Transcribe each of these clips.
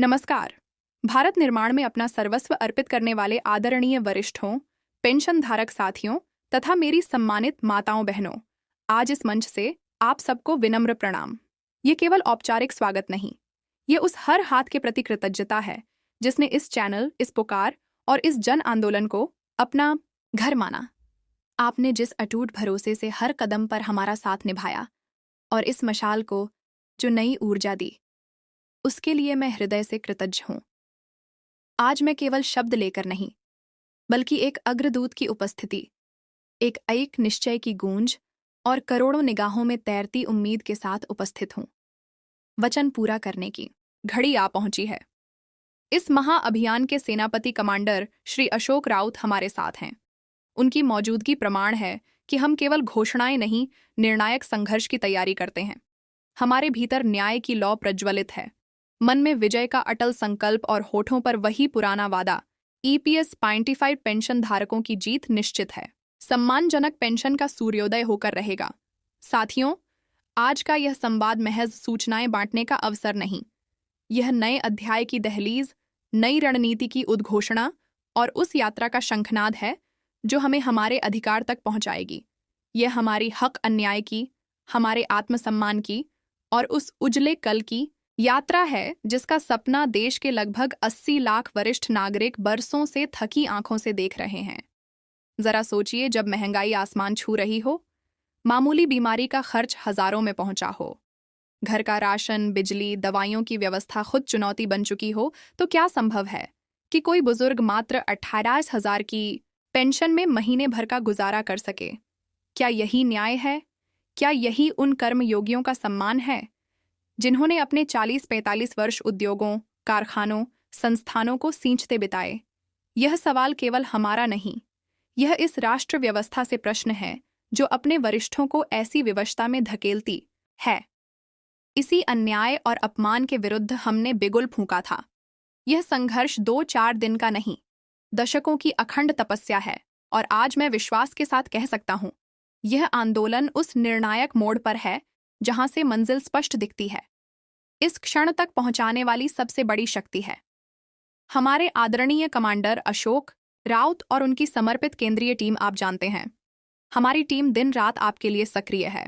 नमस्कार। भारत निर्माण में अपना सर्वस्व अर्पित करने वाले आदरणीय वरिष्ठों, पेंशनधारक साथियों तथा मेरी सम्मानित माताओं बहनों, आज इस मंच से आप सबको विनम्र प्रणाम। ये केवल औपचारिक स्वागत नहीं, ये उस हर हाथ के प्रति कृतज्ञता है जिसने इस चैनल, इस पुकार और इस जन आंदोलन को अपना घर माना। आपने जिस अटूट भरोसे से हर कदम पर हमारा साथ निभाया और इस मशाल को जो नई ऊर्जा दी, उसके लिए मैं हृदय से कृतज्ञ हूं। आज मैं केवल शब्द लेकर नहीं, बल्कि एक अग्रदूत की उपस्थिति, एक निश्चय की गूंज और करोड़ों निगाहों में तैरती उम्मीद के साथ उपस्थित हूं। वचन पूरा करने की घड़ी आ पहुंची है। इस महाअभियान के सेनापति कमांडर श्री अशोक राउत हमारे साथ हैं। उनकी मौजूदगी प्रमाण है कि हम केवल घोषणाएं नहीं, निर्णायक संघर्ष की तैयारी करते हैं। हमारे भीतर न्याय की लौ प्रज्वलित है, मन में विजय का अटल संकल्प और होठों पर वही पुराना वादा। ईपीएस 95 पेंशन धारकों की जीत निश्चित है। सम्मानजनक पेंशन का सूर्योदय होकर रहेगा। साथियों, आज का यह संवाद महज सूचनाएं बांटने का अवसर नहीं, यह नए अध्याय की दहलीज, नई रणनीति की उद्घोषणा और उस यात्रा का शंखनाद है जो हमें हमारे अधिकार तक पहुंचाएगी। यह हमारी हक अन्याय की, हमारे आत्मसम्मान की और उस उजले कल की यात्रा है जिसका सपना देश के लगभग 80 लाख वरिष्ठ नागरिक बरसों से थकी आंखों से देख रहे हैं। जरा सोचिए, जब महंगाई आसमान छू रही हो, मामूली बीमारी का खर्च हजारों में पहुंचा हो, घर का राशन, बिजली, दवाइयों की व्यवस्था खुद चुनौती बन चुकी हो, तो क्या संभव है कि कोई बुजुर्ग मात्र 28,000 की पेंशन में महीने भर का गुजारा कर सके? क्या यही न्याय है? क्या यही उन कर्मयोगियों का सम्मान है जिन्होंने अपने 40-45 वर्ष उद्योगों, कारखानों, संस्थानों को सींचते बिताए? यह सवाल केवल हमारा नहीं, यह इस राष्ट्र व्यवस्था से प्रश्न है जो अपने वरिष्ठों को ऐसी विवशता में धकेलती है। इसी अन्याय और अपमान के विरुद्ध हमने बिगुल फूंका था। यह संघर्ष 2-4 दिन का नहीं, दशकों की अखंड तपस्या है, और आज मैं विश्वास के साथ कह सकता हूं, यह आंदोलन उस निर्णायक मोड़ पर है जहां से मंजिल स्पष्ट दिखती है। इस क्षण तक पहुंचाने वाली सबसे बड़ी शक्ति है हमारे आदरणीय कमांडर अशोक राउत और उनकी समर्पित केंद्रीय टीम। आप जानते हैं, हमारी टीम दिन रात आपके लिए सक्रिय है।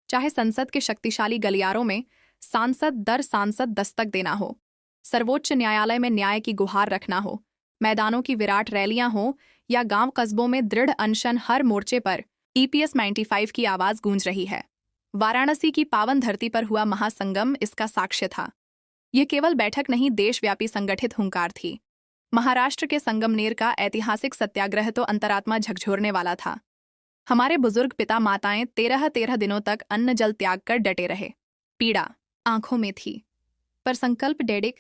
चाहे संसद के शक्तिशाली गलियारों में सांसद दर सांसद दस्तक देना हो, सर्वोच्च न्यायालय में न्याय की गुहार रखना हो, मैदानों की विराट रैलियां हो या गांव कस्बों में दृढ़ अनशन, हर मोर्चे पर ईपीएस 95 की आवाज गूंज रही है। वाराणसी की पावन धरती पर हुआ महासंगम इसका साक्ष्य था। यह केवल बैठक नहीं, देशव्यापी संगठित हुंकार थी। महाराष्ट्र के संगमनेर का ऐतिहासिक सत्याग्रह तो अंतरात्मा झकझोरने वाला था। हमारे बुजुर्ग पिता माताएं 13-13 दिनों तक अन्न जल त्याग कर डटे रहे। पीड़ा आंखों में थी, पर संकल्प डेढ़।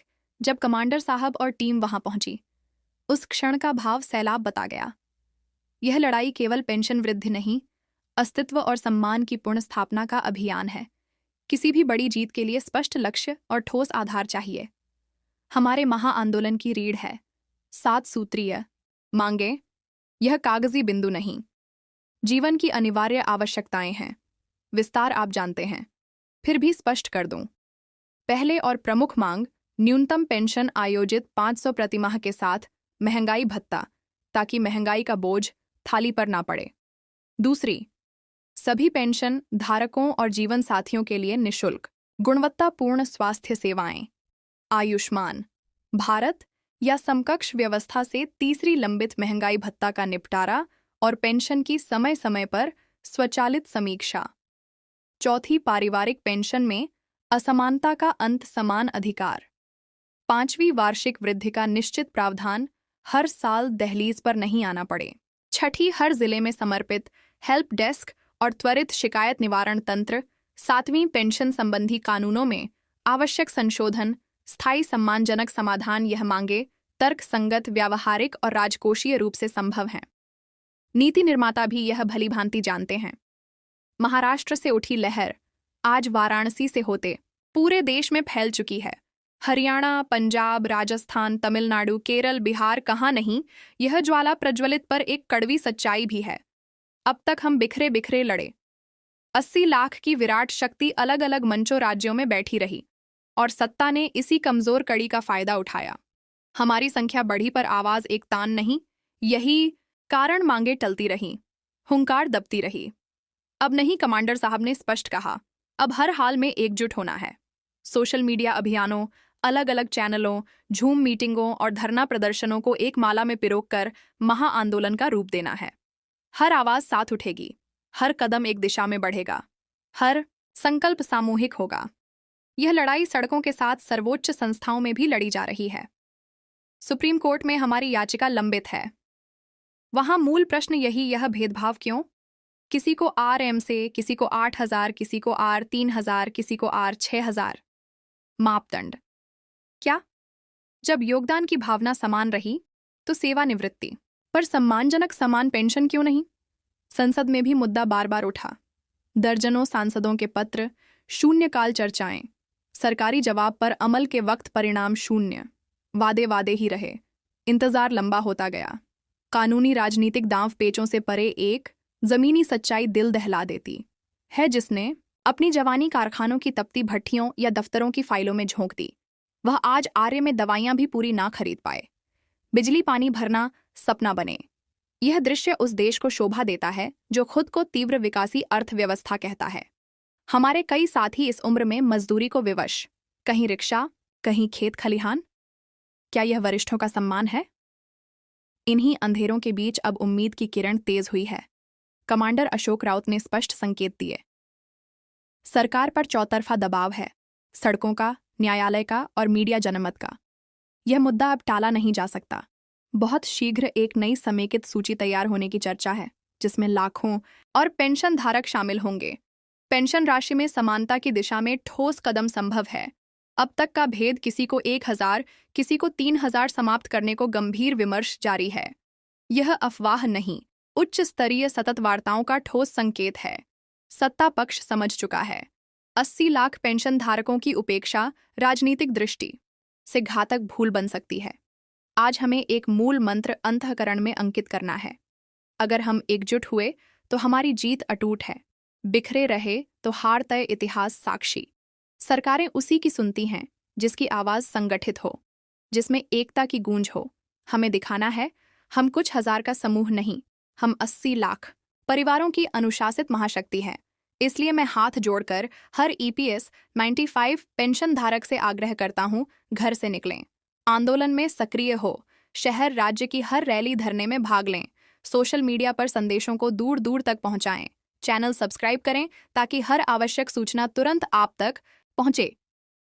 जब कमांडर साहब और टीम वहां पहुंची, उस क्षण का भाव सैलाब बता गया। यह लड़ाई केवल पेंशन वृद्धि नहीं, अस्तित्व और सम्मान की पुनः स्थापना का अभियान है। किसी भी बड़ी जीत के लिए स्पष्ट लक्ष्य और ठोस आधार चाहिए। हमारे महाआंदोलन की रीढ़ है 7 सूत्रीय मांगे। यह कागजी बिंदु नहीं, जीवन की अनिवार्य आवश्यकताएं हैं। विस्तार आप जानते हैं, फिर भी स्पष्ट कर दूं। पहले और प्रमुख मांग, न्यूनतम पेंशन आयोजित 500 प्रतिमाह के साथ महंगाई भत्ता, ताकि महंगाई का बोझ थाली पर ना पड़े। दूसरी, सभी पेंशन धारकों और जीवन साथियों के लिए निःशुल्क गुणवत्तापूर्ण स्वास्थ्य सेवाएं। आयुष्मान भारत या समकक्ष व्यवस्था से तीसरी, लंबित महंगाई भत्ता का निपटारा और पेंशन की समय समय पर स्वचालित समीक्षा। चौथी, पारिवारिक पेंशन में असमानता का अंत, समान अधिकार। 5वीं, वार्षिक वृद्धि का निश्चित प्रावधान, हर साल दहलीज पर नहीं आना पड़े। छठी, हर जिले में समर्पित हेल्प डेस्क और त्वरित शिकायत निवारण तंत्र। 7वीं, पेंशन संबंधी कानूनों में आवश्यक संशोधन, स्थायी सम्मानजनक समाधान। यह मांगे तर्क संगत, व्यावहारिक और राजकोषीय रूप से संभव हैं। नीति निर्माता भी यह भलीभांति जानते हैं। महाराष्ट्र से उठी लहर आज वाराणसी से होते पूरे देश में फैल चुकी है। हरियाणा, पंजाब, राजस्थान, तमिलनाडु, केरल, बिहार, कहाँ नहीं, यह ज्वाला प्रज्वलित पर एक कड़वी सच्चाई भी है। अब तक हम बिखरे बिखरे लड़े। 80 लाख की विराट शक्ति अलग अलग मंचों, राज्यों में बैठी रही, और सत्ता ने इसी कमजोर कड़ी का फायदा उठाया। हमारी संख्या बढ़ी पर आवाज एक तान नहीं, यही कारण मांगे टलती रहीं, हुंकार दबती रही। अब नहीं, कमांडर साहब ने स्पष्ट कहा, अब हर हाल में एकजुट होना है। सोशल मीडिया अभियानों, अलग अलग चैनलों, झूम मीटिंगों और धरना प्रदर्शनों को एक माला में पिरोकर महाआंदोलन का रूप देना है। हर आवाज साथ उठेगी, हर कदम एक दिशा में बढ़ेगा, हर संकल्प सामूहिक होगा। यह लड़ाई सड़कों के साथ सर्वोच्च संस्थाओं में भी लड़ी जा रही है। सुप्रीम कोर्ट में हमारी याचिका लंबित है। वहां मूल प्रश्न यह भेदभाव क्यों? किसी को RM से, किसी को 8,000, किसी को R 3,000, किसी को R 6,000। मापदंड क्या? जब योगदान की भावना समान रही तो सेवानिवृत्ति पर सम्मानजनक समान पेंशन क्यों नहीं? संसद में भी मुद्दा बार बार उठा। दर्जनों सांसदों के पत्र, शून्यकाल चर्चाएं, सरकारी जवाब पर अमल के वक्त परिणाम शून्य। वादे ही रहे, इंतजार लंबा होता गया। कानूनी राजनीतिक दांव पेचों से परे एक जमीनी सच्चाई दिल दहला देती है, जिसने अपनी जवानी कारखानों की तपती भट्टियों या दफ्तरों की फाइलों में झोंक दी। वह आज आर्य में दवाइयां भी पूरी ना खरीद पाए, बिजली पानी भरना सपना बने। यह दृश्य उस देश को शोभा देता है जो खुद को तीव्र विकासी अर्थव्यवस्था कहता है। हमारे कई साथी इस उम्र में मजदूरी को विवश, कहीं रिक्शा, कहीं खेत खलिहान। क्या यह वरिष्ठों का सम्मान है? इन्हीं अंधेरों के बीच अब उम्मीद की किरण तेज हुई है। कमांडर अशोक राउत ने स्पष्ट संकेत दिए। सरकार पर चौतरफा दबाव है, सड़कों का, न्यायालय का और मीडिया जनमत का। यह मुद्दा अब टाला नहीं जा सकता। बहुत शीघ्र एक नई समेकित सूची तैयार होने की चर्चा है, जिसमें लाखों और पेंशन धारक शामिल होंगे। पेंशन राशि में समानता की दिशा में ठोस कदम संभव है। अब तक का भेद, किसी को 1,000, किसी को 3,000 समाप्त करने को गंभीर विमर्श जारी है। यह अफवाह नहीं, उच्च स्तरीय सतत वार्ताओं का ठोस संकेत है। सत्ता पक्ष समझ चुका है, 80 लाख पेंशन धारकों की उपेक्षा राजनीतिक दृष्टि से घातक भूल बन सकती है। आज हमें एक मूल मंत्र अंतःकरण में अंकित करना है। अगर हम एकजुट हुए तो हमारी जीत अटूट है, बिखरे रहे तो हार तय इतिहास साक्षी। सरकारें उसी की सुनती हैं जिसकी आवाज संगठित हो, जिसमें एकता की गूंज हो। हमें दिखाना है, हम कुछ हजार का समूह नहीं, हम 80 लाख परिवारों की अनुशासित महाशक्ति है। इसलिए मैं हाथ जोड़कर हर EPS 95 पेंशन धारक से आग्रह करता हूं, घर से निकलें, आंदोलन में सक्रिय हो, शहर राज्य की हर रैली धरने में भाग लें, सोशल मीडिया पर संदेशों को दूर दूर तक पहुंचाएं, चैनल सब्सक्राइब करें ताकि हर आवश्यक सूचना तुरंत आप तक पहुंचे।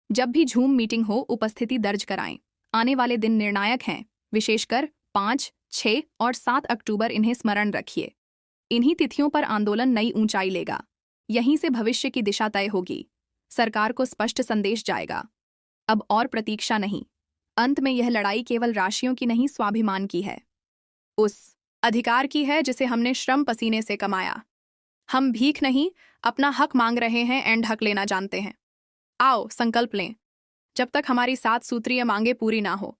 जब भी झूम मीटिंग हो, उपस्थिति दर्ज कराएं। आने वाले दिन निर्णायक हैं, विशेषकर 5, 6 और 7 अक्टूबर, इन्हें स्मरण रखिए। इन्हीं तिथियों पर आंदोलन नई ऊंचाई लेगा। यहीं से भविष्य की दिशा तय होगी। सरकार को स्पष्ट संदेश जाएगा, अब और प्रतीक्षा नहीं। अंत में यह लड़ाई केवल राशियों की नहीं, स्वाभिमान की है। उस अधिकार की है जिसे हमने श्रम पसीने से कमाया। हम भीख नहीं, अपना हक मांग रहे हैं एंड हक लेना जानते हैं। आओ संकल्प लें, जब तक हमारी 7 सूत्रीय मांगे पूरी ना हो,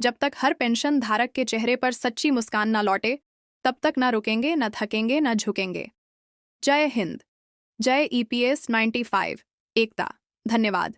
जब तक हर पेंशन धारक के चेहरे पर सच्ची मुस्कान ना लौटे, तब तक ना रुकेंगे, ना थकेंगे, ना झुकेंगे। जय हिंद, जय EPS 95, एकता। धन्यवाद।